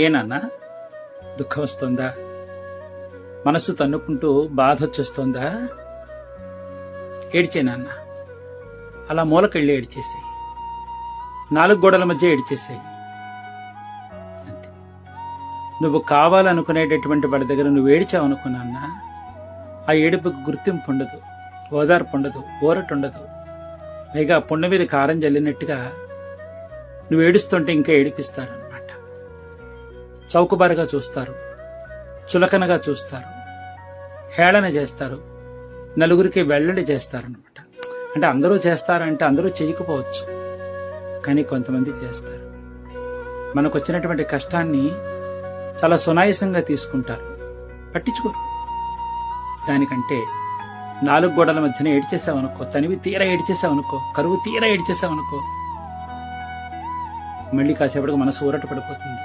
ఏనన్నా దుఃఖం వస్తుందా? మనసు తన్నుకుంటూ బాధ వచ్చేస్తోందా? ఏడ్చేనన్నా, అలా మూలకెళ్ళి ఏడ్చేసాయి, 4 గోడల మధ్య ఏడ్చేసాయి. అంతే. నువ్వు కావాలనుకునేటటువంటి వాడి దగ్గర నువ్వు ఏడిచావనుకున్నా ఆ ఏడుపుకు గుర్తింపు ఉండదు, ఓదార్పు ఉండదు, ఊరట ఉండదు. పైగా పుండ మీద కారం జల్లినట్టుగా నువ్వు ఏడుస్తుంటే ఇంకా ఏడిపిస్తారన్నమాట. చౌకబారుగా చూస్తారు, చులకనగా చూస్తారు, హేళన చేస్తారు, నలుగురికి వెల్లడి చేస్తారన్నమాట. అంటే అందరూ చేస్తారంటే అందరూ చేయకపోవచ్చు, కానీ కొంతమంది చేస్తారు. మనకు వచ్చినటువంటి కష్టాన్ని చాలా సునాయాసంగా తీసుకుంటారు, పట్టించుకోరు. దానికంటే 4 గోడల మధ్యన ఏడ్చేసావనుకో, తనివి తీరా ఏడ్చేసావనుకో, కరువు తీరా ఏడ్చేసావనుకో, మళ్ళీ కాసేపటికి మనసు ఊరట పడిపోతుంది.